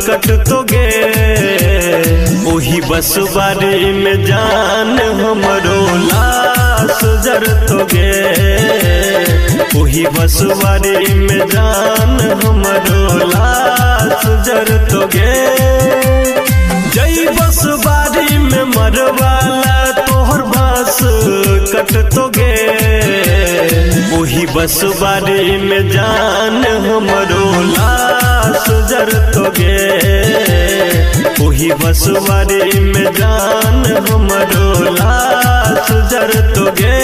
कटतोगे वही बस बारी में जान हमरो लाश जरतोगे वही बस बारी में जान हमरो लाश जरतोगे जई बस बारी में मरवाला तोहर बास कटतोगे वही बस बारी में जान हमरो लाश जरतोगे वही बस बारी में जान हमरो लाश जरतोगे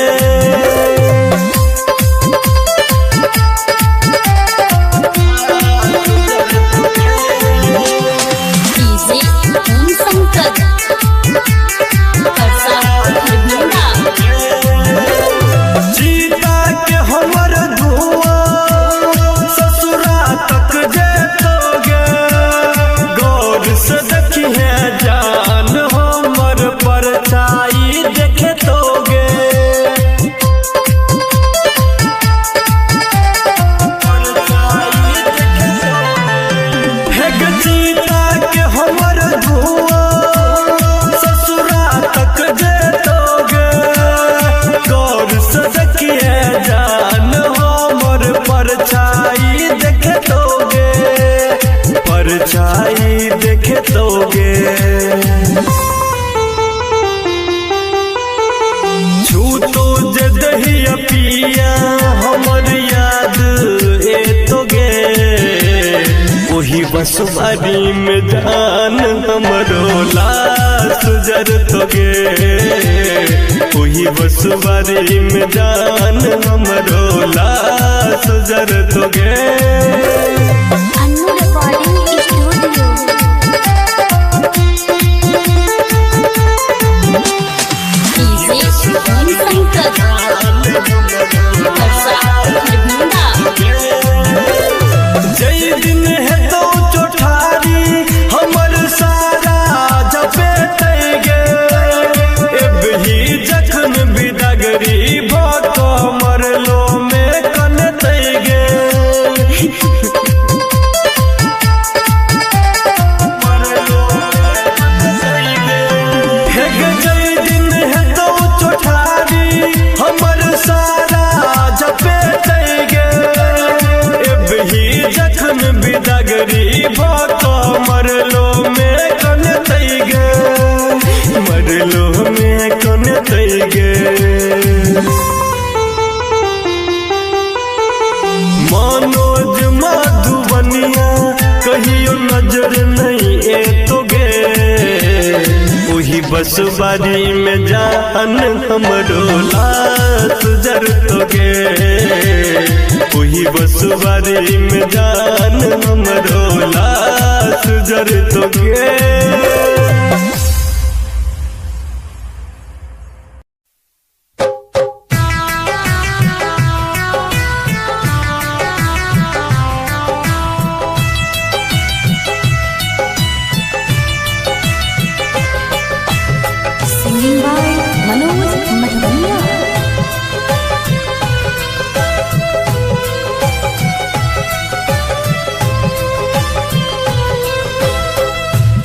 परछाई देखे दोगे छूतो जे दहिया पिया हमर याद एतोगे वही बस बारी में जान हमरो लाश जरतोगे वही बस बारी में जान हमरो लाश जरतोगे जय दिन है तो चौठारी हमर सारा झपेटगे एबही जखन बिदगरी भक मरलो में कनतगे जय दिन है तो चौठारी हमर सारा झपेटगे एबही जखन बिदगरी भक मरलो में कनतगे मरलो में कनतगे मनोज मधुबनिया कहियो नजर नहीं एतोगे वही बस बारी में जान हमरो लाश जरतोगे वही बस बारी में जान हमरो लाश जरतोगे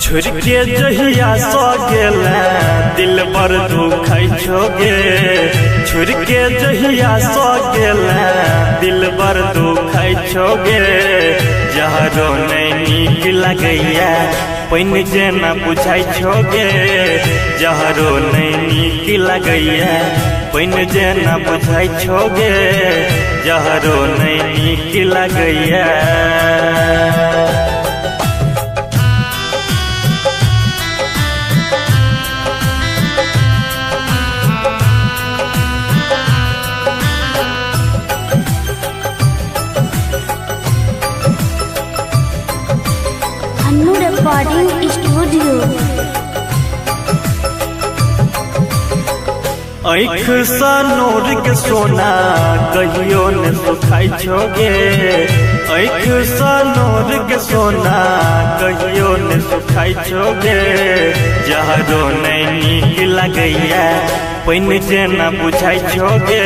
छोड़ के जहिया सो गेला दिल बर दुखै छोगे छोड़ के जहिया सो गेला दिल बर दुखै छोगे जहरो नहीं नीक लगैया पैन जेना बुझाई छोगे जहरो नहीं नीक लगैया पैन जेना बुझाई छोगे जहरो नहीं नीक लगैया रिकॉर्डिंग स्टूडियो आँख सा नूर के सोना कहियो न सुखाई छोगे आँख सा नूर के सोना कहियो न सुखाई छोगे जहरो नहीं नीक लगैया पैन जेना बुझाई छोगे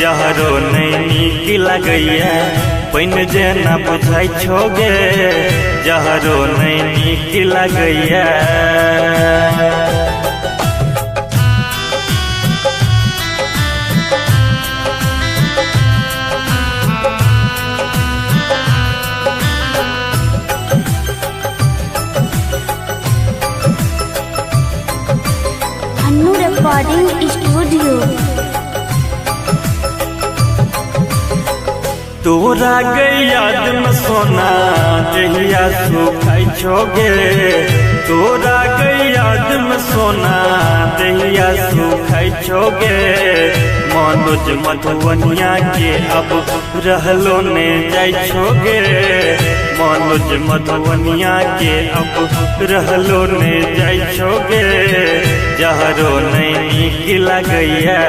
जहरो नहीं नीक लगैया पैन जेना बुझाई छोगे जहरो नहीं नीक लगैया। Annu recording studio. तोरा गई याद में सोना जहिया सुखाई छोगे। तोरा गई याद में सोना जहिया सुखाई छोगे। मनोज मधुबनिया के अब रहलो ने जाई छोगे। मनोज मधुबनिया के अब रहलो ने जाई छोगे। जहरो नहीं नीक लगैया।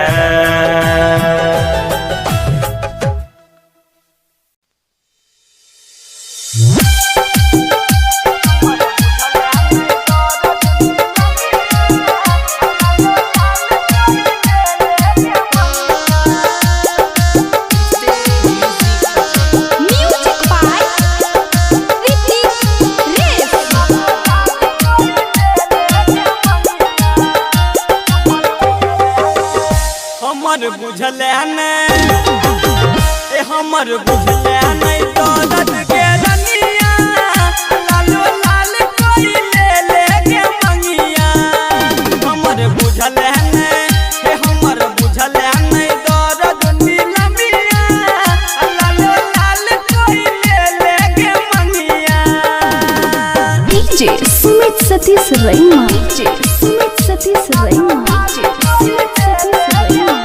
हमर बुझले नहीं दर्द के रनिया। लालो लाल कोई ले के मंगिया। हमर बुझले नहीं हमर बुझले नहीं दर्द नीलमिया। लालो लाल कोई ले के मंगिया। DJ Sumit Satish रैमा। DJ Sumit Satish रैमा। Sumit Satish रैमा।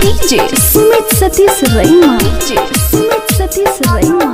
DJ Sumit Satish रैमा। DJ Sumit Satish रैमा।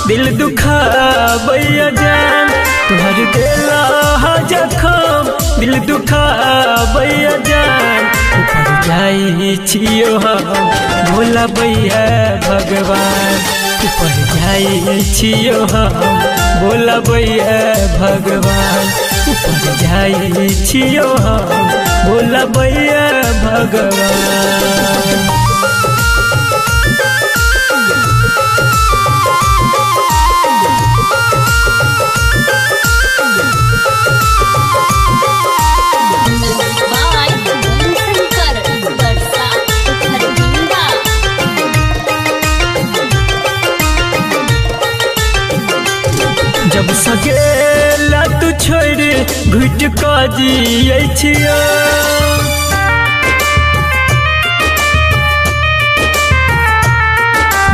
दिल दुखाबैया जान तुहर देला जखम दिल दुखाबैया जान ऊपर जाई छियो हम भोला बैया भगवान ऊपर जाई छियो हम भोला बैया भगवान ऊपर जाई छियो हम भोला बैया भगवान। घुट क जियै छियो।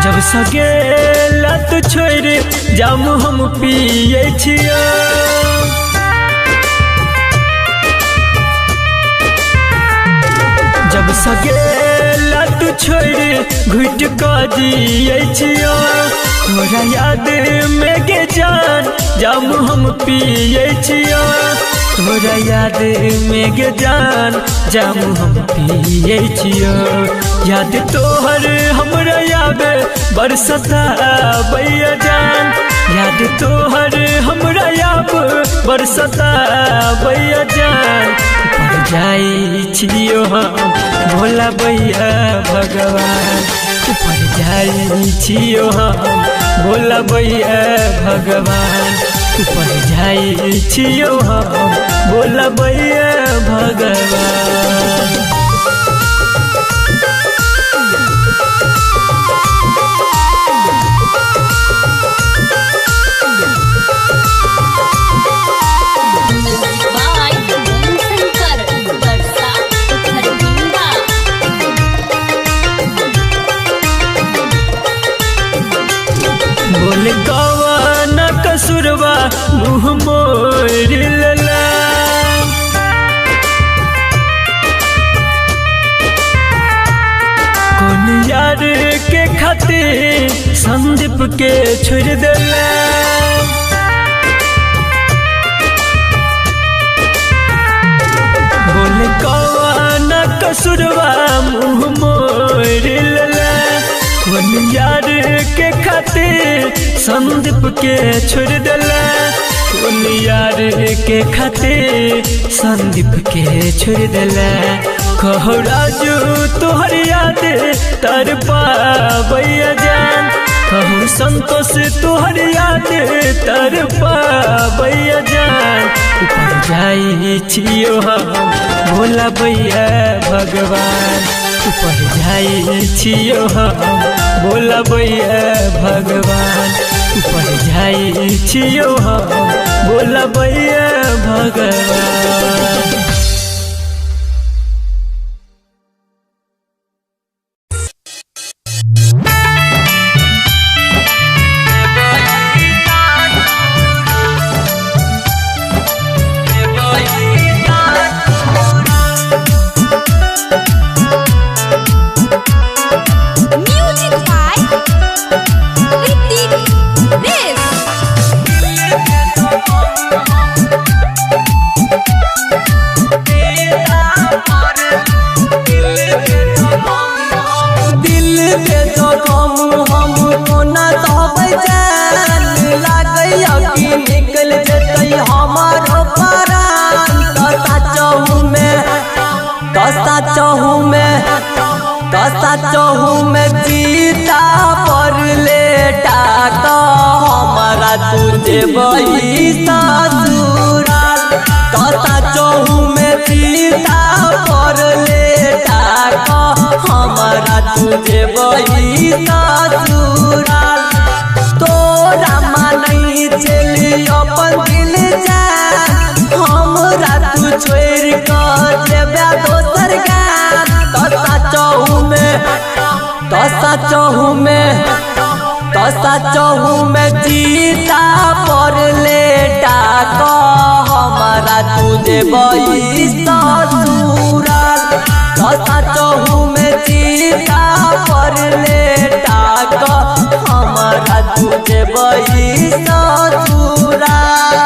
जब सगेला तू छोड़ जाम हम पियै छियो। जब सगेला तू छोड़ घुट क जियै छियो। तोरा याद में गे जान जाम हम पियै छियो। तोरा याद में गे जान जाम हम पियै छियो। याद तोहर हमरा याद बरसता बैया जान। याद तोहर हमरा याद बरसता बैया जान। पर जाई छियो हम भोला बैया भगवान। पर जाई छियो हम भोला बैया भगवान। पर जाई छियो हम भोला बैया भगवान। बोल कवन कसुरवा मुँह मोर लला। कौन यार के खातिर संदीप के छोड़ देला। बोल कवन कसुरवा मुँह मोर लला। कौन यार के खातिर संदीप के छोड़ देला। कौन यार के खातिर संदीप के छोड़ देला। कहो राजू तोहर याद तर पाबैया जान। कहूँ संतोष तोहर याद तर पाबैया जान। पर जाई छियो हम भोला बैया भगवान। पर जाई छियो हम भोला बैया भगवान। पर जाई छियो हम भोला बैया भगवान। चहु में जीता पर लेटा तो हमारा तुझे बही ससुराल। कसा चहु में जीता पर लेटा तो हमारा तुझे बही ससुराल। तोरा मानई चली अपन दिल जान। हमरा तू छोड़ कर देबे दोसर गान। तसा चहु में जीता पर लेटा तो हमारा तुझे बही ससुराल। तसा चहु में जीता पर लेटा तो हमारा तुझे बही ससुराल।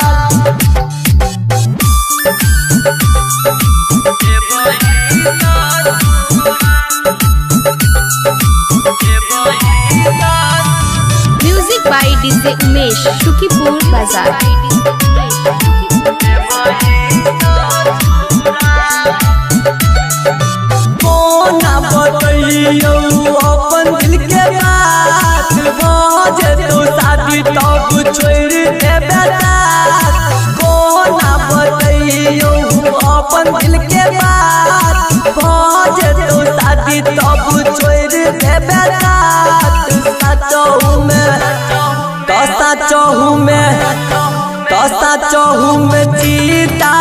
Music by DJ Umesh Shukipur बाजार। कोना बतैयो अपन दिल के बात। बाजे तो शादी तब छोड़ देबे साथ। कोना बतैयो अपन दिल के बात। बाजे तो शादी तब छोड़ देबे साथ। तसा चहु में जीता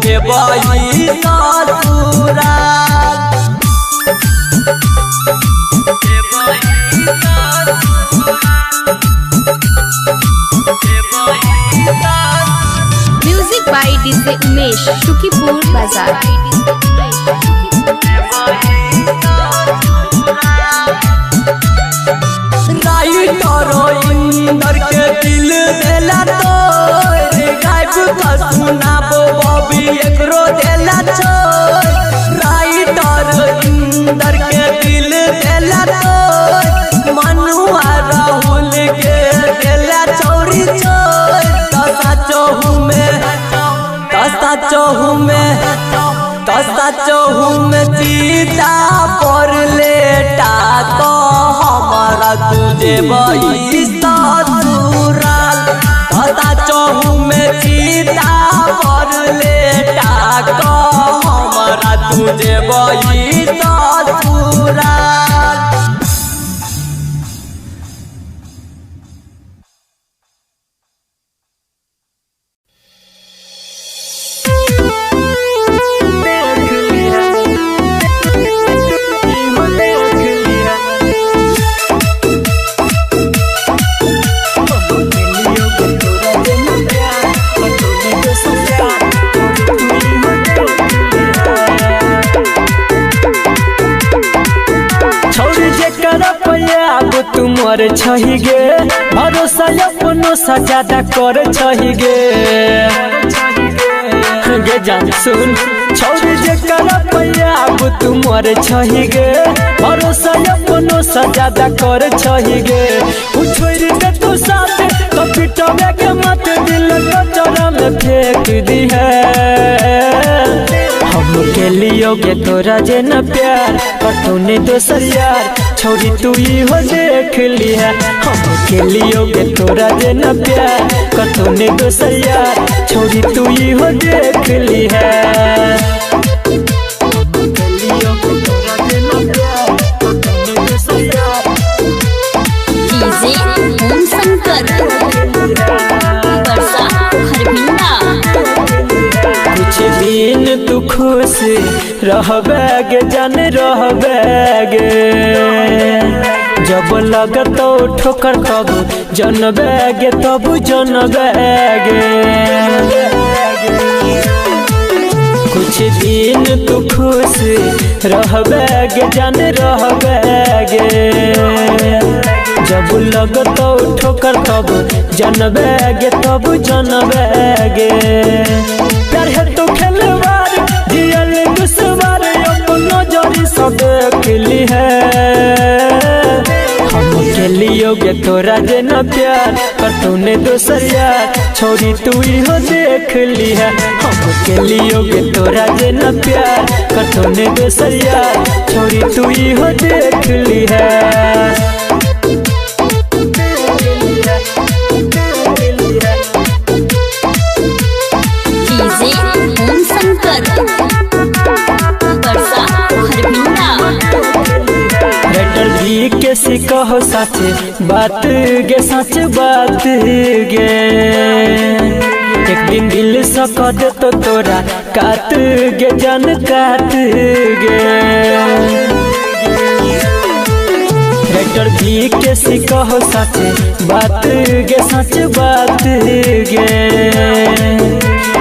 देबई ससुराल। Music by DJ Umesh Sukhipur बाजार। इंदर के दिल देला तोर गायब का सुनाबो बॉबी एकरो देला छोर। राइटर इंदर के दिल देला तोर मनुआ राहुल के देला चौरी छोर। तसा चोहू में सीता पर लेटा तो हमारा तुझे बई ससुराल। तसा चोहू में सीता पर लेटा तो हमारा तुझे बई ससुराल। तुमर छही गे भरोसा अपनो सजादा कर छही गे गे जान सुन छौरी जे कर अब तुमर छही गे भरोसा अपनो सजादा कर छही गे छोड़ दे तू साथ तो पिटवे के मत दिल कचरा में फेंक दी है। हम के लियोगे तोरा जे न प्यार पर तूने दोसर यार छोड़ी तू ही हो देख ली है। हम के लियोगे तोरा जे न प्यार पर तूने दोसर यार छोड़ी तू ही हो देख ली है। कुछ दिन तू खुश रहबेगे जान रहबेगे जब लगतो ठोकर तब जनबेगे तब जनबेगे। कुछ दिन तू खुश रहबेगे जान रहबेगे जब लगतो ठोकर तब जनबेगे तब जनबेगे। प्यार है तो खेलवार जियल दुश्वार अपनो जरी सब देख ली है। हम के लियोगे तोरा जे न प्यार पर तूने दोसर यार छोड़ी तू ही हो देख ली है। हम के लियोगे तोरा जे न प्यार पर तूने दोसर यार छोड़ी तू ही हो देख ली है। कैसी कहो सच बात गे सच बात गे एक दिन दिल से कह दे तो तोरा काट गे जान काट गे। राइटर भी कैसी कहो सच बात गे सच बात गे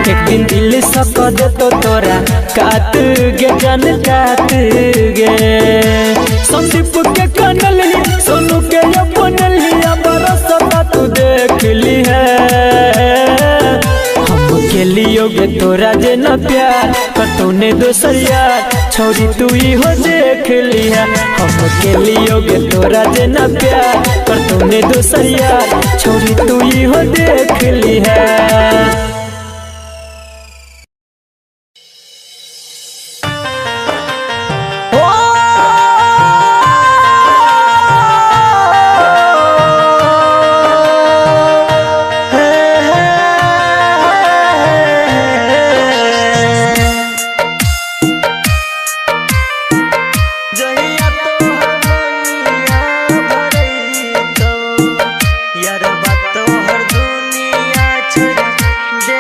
एक दिन दिल से कह दे तो तोरा काट गे जान काट गे। संदीप के कनल ही सोनू के अपनल ही बरसता तू देख ली है। हम के लियोगे तोरा जे न प्यार पर तूने दोसर यार छोड़ी तू ही हो देख ली है। हम के लियोगे तोरा जे न प्यार पर तूने दोसर यार छोड़ी तू ही हो देख ली है। यार बात तो हर दुनिया छोड़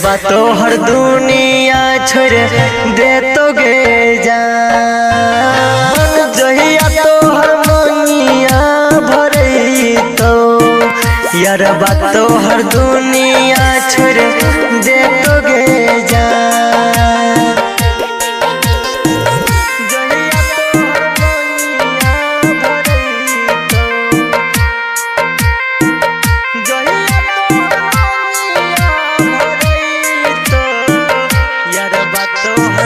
बा तोहर दुनिया छोड़ दे तो गे जान जहिया तोहर मंगिया भरई तो यार बा तोहर दुनिया छोड़ दे तो गे जान जहिया तोहर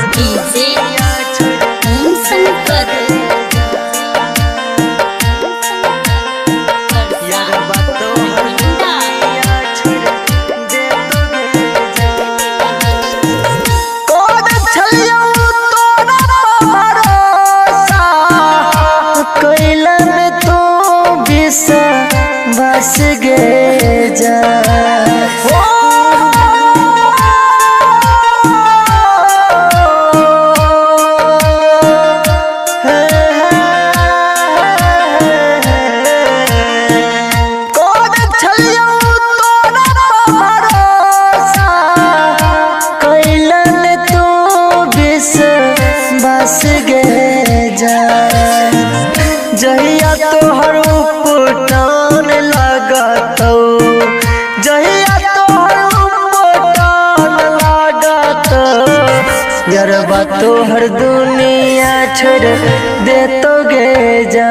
बस गे जा बस गे जा जहिया तोहर उपटान लागत जहिया तोहर उपटान लागत यारबा तोहर दुनिया छोड़ दे तो गे जा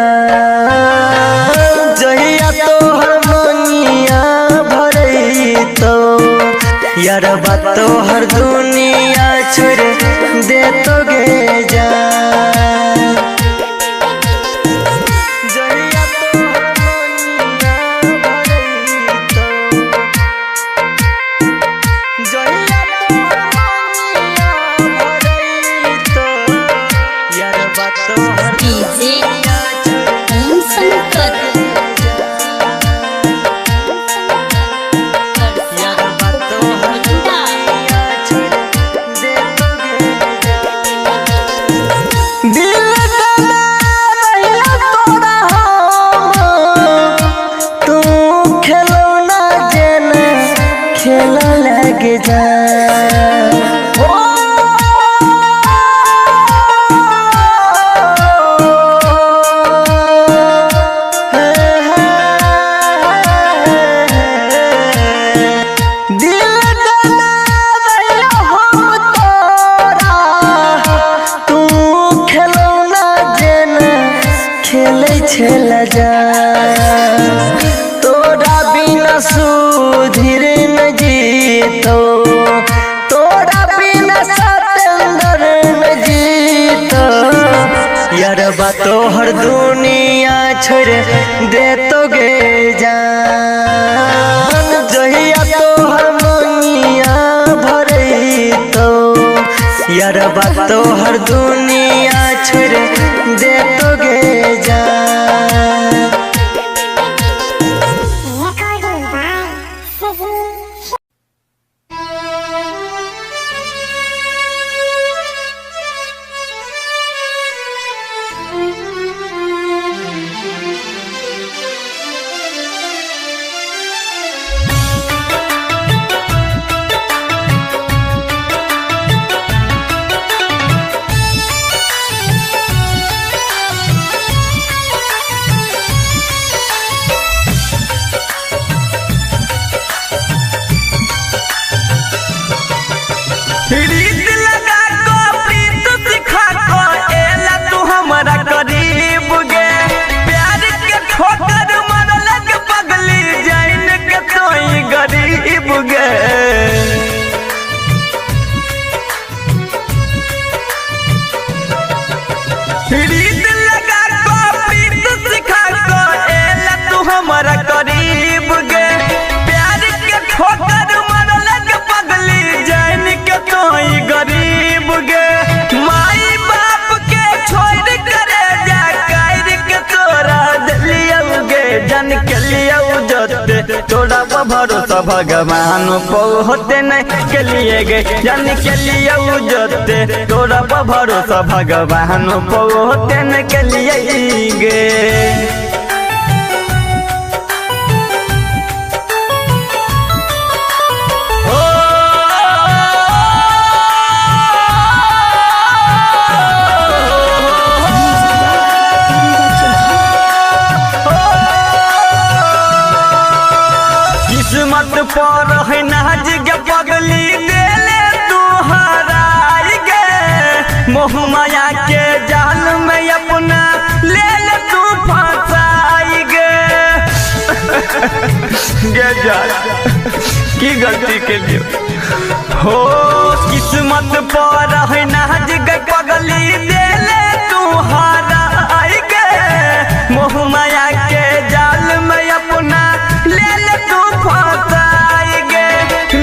जहिया तोहर मंगिया भरई तो यारबा तोहर दुनिया छोड़ दे तो गे जा जा खेला जा तोरा बिना सुधीर न जीतो तोरा बिना सतेंद्र न जीतो यारबा तोहर दुनिया छोड़ दे तो गे जान जहिया तोहर मंगिया भरई तो यारबा तोहर दुनिया छोड़ दे तो गे जान रीत लगा को प्रीत सिखा को एला तू हमारा करीब गे प्यार के ठोकर मारल के पगली जाइन के तोई गरीब गे रीत लगा को प्रीत सिखा को एला तू हमारा करीब गे प्यार के ठोकर मारल के पगली जाइन के तोई गरीब गे माई बाप के छोड़ करे जा कायर के तोरा दिलिया गे जन के लिया जोते तोरा भरोसा भगवान पो होते नहीं के लिए गे जन के लिया जोते तोरा भरोसा भगवान पो होते नहीं के लिए गे गे जा की गलती के लिए हो किस्मत पर है नाज गे पगली देले तू हारा आई गे मोह माया के जाल में अपना ले ले तू फसाई गे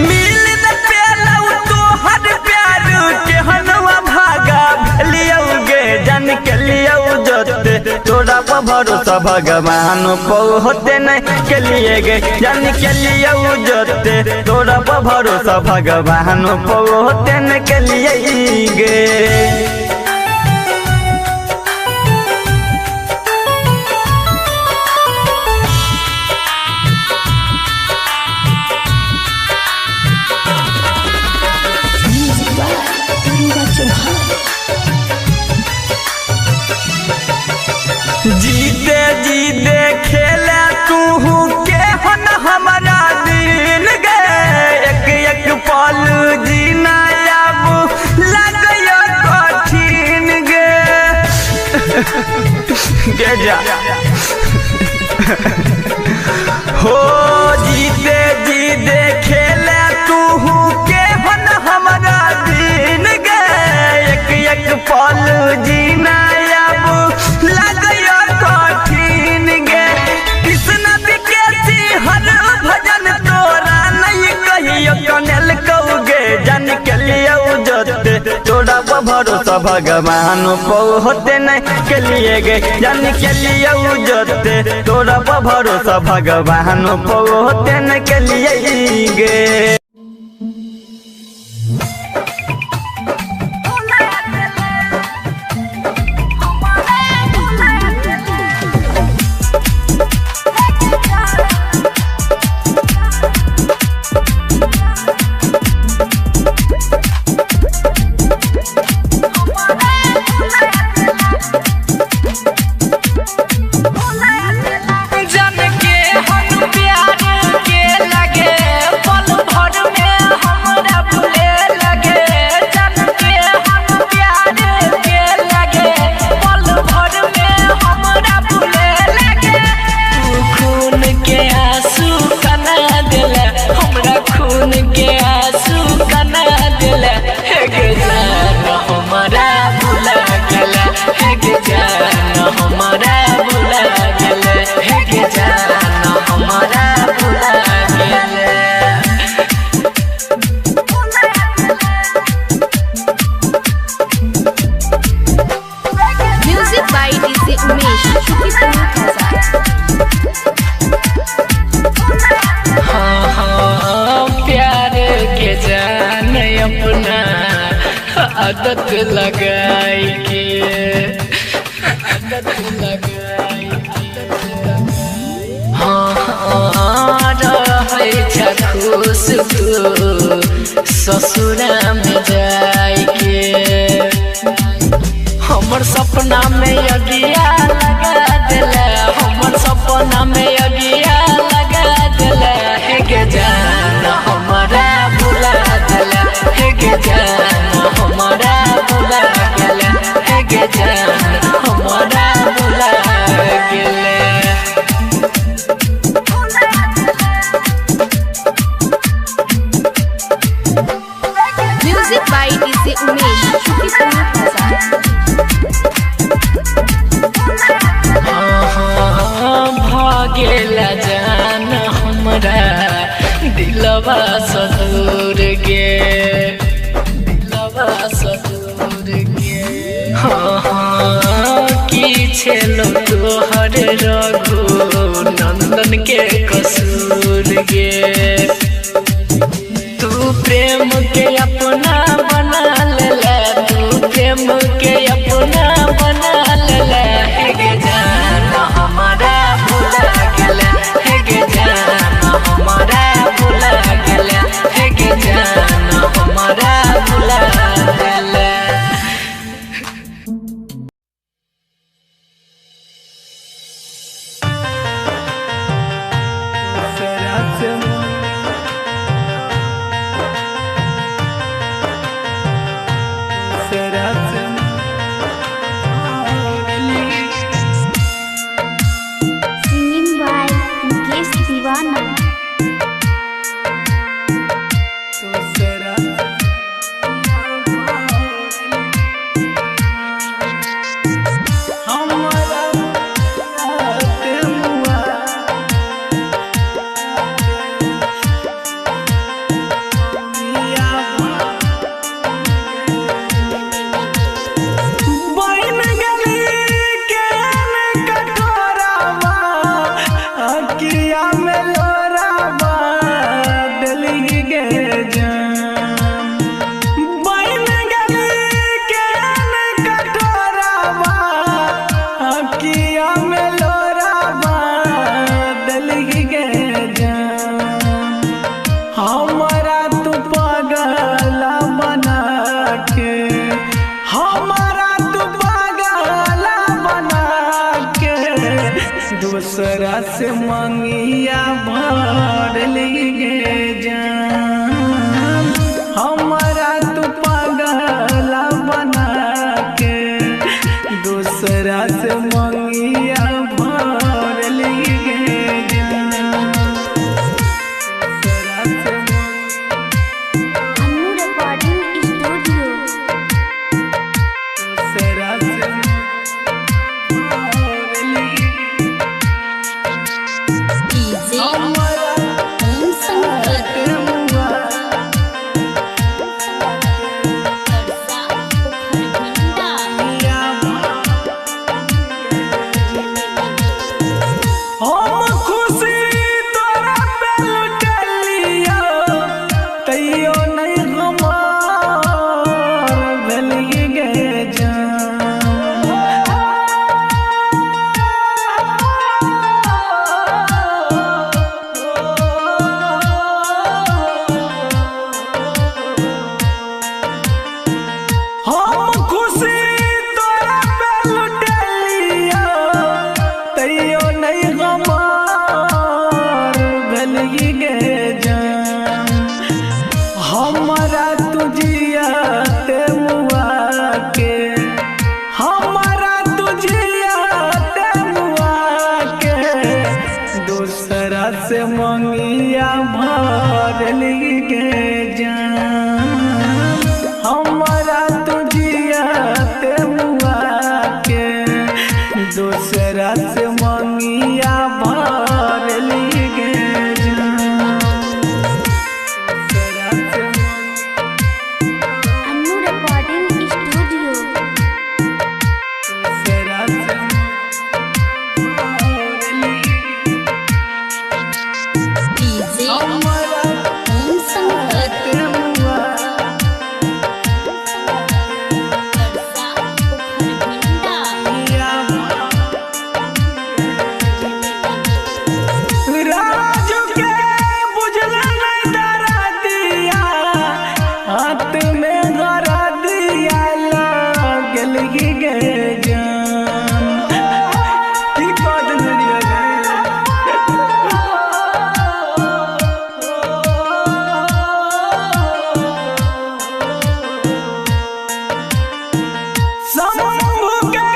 मिल दे पेलौ तो हर प्यार के हनवा भागा भेलियो गे जान के लियो जोते तोरा पर भरोसा भगवान पौ होते नहीं के लिए गे जान के लियो जोते तोरा पर भरोसा भगवान पौ होते नहीं के लिए गे जीते जीते खेले तू के हन हमारा दिन गे एक एक पल जीना अब लगयो कठिन गे गे जा हो जीते जीते खेले तू के हन हमारा दिन गे एक एक पल जीना अब लगयो कठिन गे कृष्ण विकेसी हर भजन तोरा नहीं कहियो कनेल कौगे जान के लियो जोते तोरा पर भरोसा भगवान पौ होते नहीं के लिए गे जान के लियो जोते तोरा पर भरोसा भगवान पौ होते नहीं के लिए गे आदत लगाई के हाँ रहे खुश तू ससुरा में जाई के हमर सपना में अगिया लगा दिला हमर सपना में अगिया लगा दिला हे गे जान हमारा भुला दिला हे गे जान हमारा भुला गेला हे गे जान हमारा भुला गेला म्यूजिक बाय डीजे उमेश भागेला जान हमरा दिलवा सदूर गे दिलवा सदूर गे हाँ की छेलो तोहर रघु नंदन के कसूर गे तू प्रेम के अपना बना ले तू प्रेम के अपना बना ले हे गे जान हमारा भुला गेला हे गे जान हमारा भुला गेला हे गे जान हमारा भुला गेला दूसरा से मंगिया भर गे जान हमारा तू पागल बना के दूसरा से मंगिया भर गे जान दूसरा से अन्नू रिकॉर्डिंग स्टूडियो दूसरा से डीजे ओम संगत हम खुशी तोरा पे लुटलिया तैयो नहीं हमार भेलिए गे जान हम खुशी तोरा पे लुटलिया तैयो नहीं हमार भेलिए गे जान हमारा तुझिया ते मुआ के हमारा तुझिया ते मुआ के दूसरा से मंगिया भर गे जान हमारा तुझिया ते मुआ के दूसरा से मंगिया भर गे जान दूसरा से अन्नू रिकॉर्डिंग स्टूडियो दूसरा से डीजे हमारा ओम संगत ते मुआ राजू के बुझला नहीं डरा दिया हाथ में धरा दिया लागल गे जान की बात नरिया शंभू के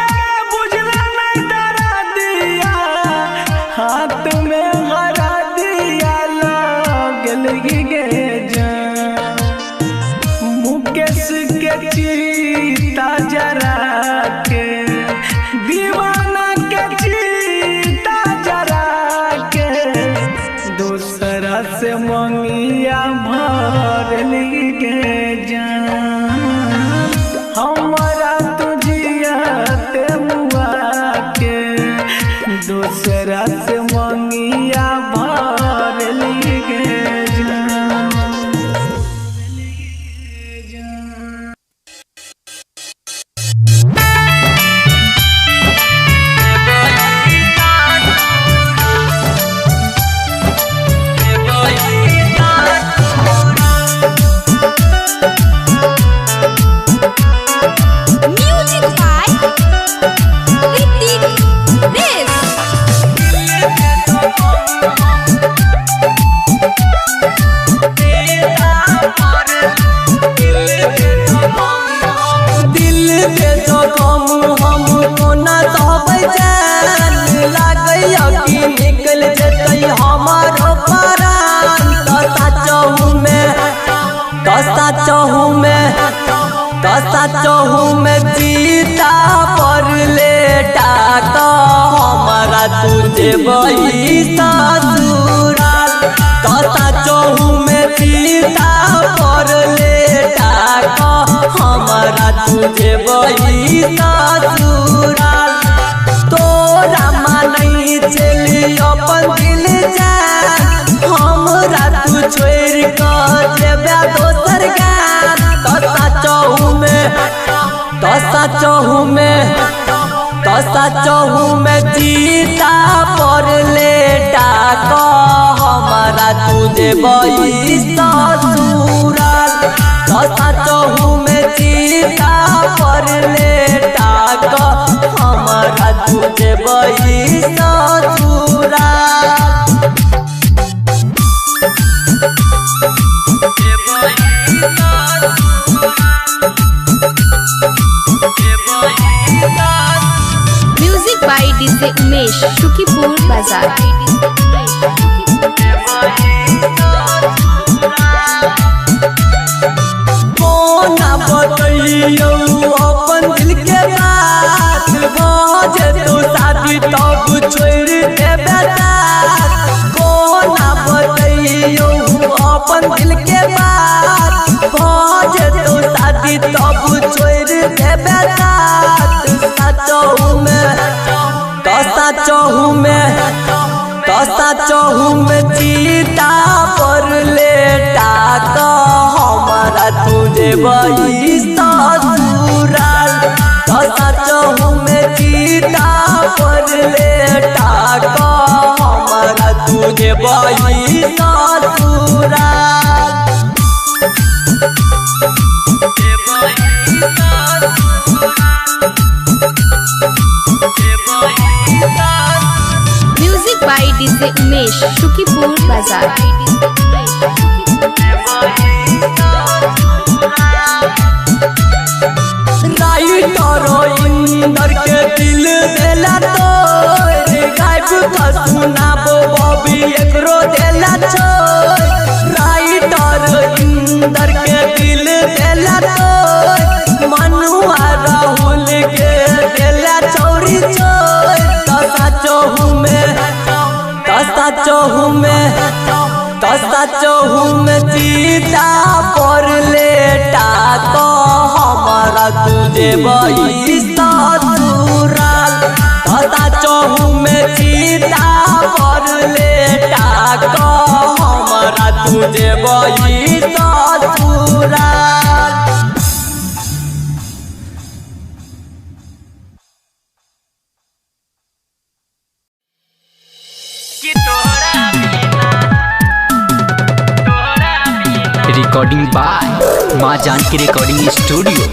बुझला नहीं डरा दिया हाथ में हरा दिया लागल गे जान मुकेश के चीता जरा के दीवाना के चीता जरा के दूसरा से मंगिया भर गे जान हमारा तुझिया ते मुआ के दूसरा से मंगिया भर गे जान म्यूजिक बाय ऋतिक रेस दिल के तो कम हमको न सहबै जान लागैया कि निकल जेतै हमारो प्राण दसा चहु में जीता पर लेटा तो हमारा तुझे वही ससुराल दसा चहु में जीता पर लेटा तो हमारा तुझे वही ससुराल तोरा मानई चली अपन दिल जान हमरा तू छोड़ कर जेबे दोसर गान दसा चहु में जीता पर लेटा को हमारा तुझे वही ससुराल दसा चहु में जीता पर लेटा को हमारा तुझे बही ससुरा music by DJ Umesh Shukipur बाजार। कोना बतैयो अपन दिल के बात बाजे तो शादी तब छोड़ देबे साथ। कोना बतैयो अपन दिल के बात बाजे तो शादी तब छोड़ देबे साथ। सचहु में चीता पर लेटा तो हमारा तुझे बही ससुराल। सचहु में चीता पर लेटा तो हमारा तुझे बही ससुराल। Music by DJ Umesh Shukipur बाजार। इंदर के दिल देला तोर गायब का सुनाबो बॉबी एकरो देला छोर। राइटर इंदर के दिल देला तोर मनुआ राहुल के देला चौरी चोर। सचहु में चीता पर लेटा तो हमारा तुझे बही ससुराल। सचहु में चीता पर लेटा तो हमारा तुझे बही ससुराल। रिकॉर्डिंग बाय माँ जानकी रिकॉर्डिंग स्टूडियो।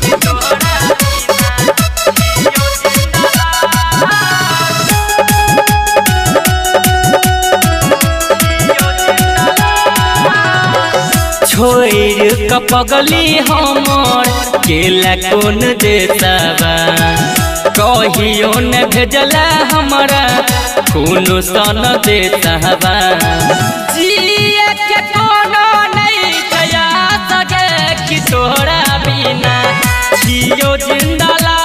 छोड़ कपगली हमर केला कौन देताबा कहियो न भेजला हमारा कोनो सन देताबा। जिए के कोनो नहीं गया सके कि तोहरा बिना जियो जिंदला।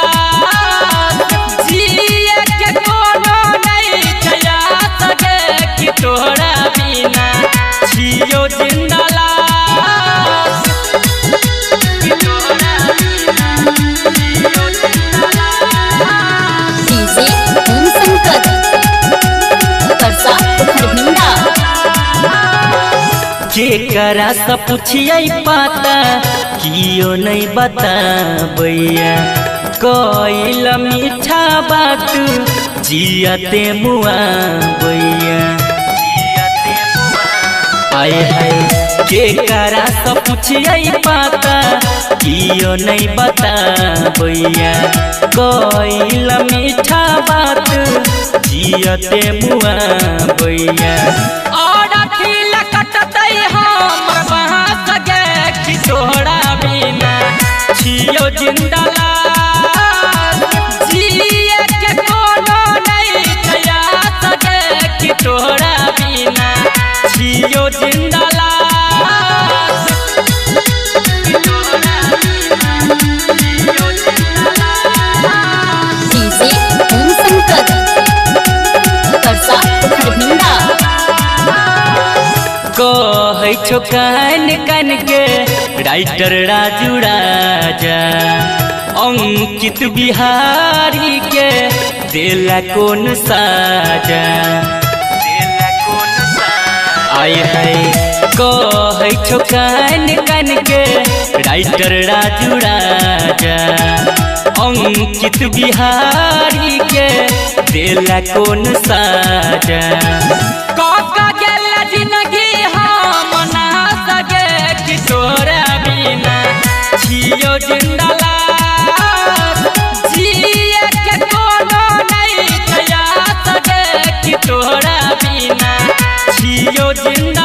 जिए के कोनो नहीं गया सके कि तोहरा बिना जियो जिंदला। डीजे ओम शंकर परसा खरभिंडा। केकरा से पूछिए पाता कियो नहीं बताबैया कइल मीठा बात जियते मुआ बैया। आए हाय केकरा से पूछिए पाता कियो नहीं बताबैया कइल मीठा बात जियते मुआ बैया। तोहरा बिना छियो जिंदला। जिए के कोनो नहीं गया सके कि तोहरा बिना छियो जिंदला। डीजे ओम शंकर परसा खरभिंडा। कहे छो कान कान के राइटर राजू राजा अंकित बिहारी के देला कौन साजा। आए है कहे छो कान कान के राइटर राजू राजा अंकित बिहारी के देला कौन साजा। तोहरा बिना छियो जिंदला। जिए के कोनो नहीं जियो जिंदा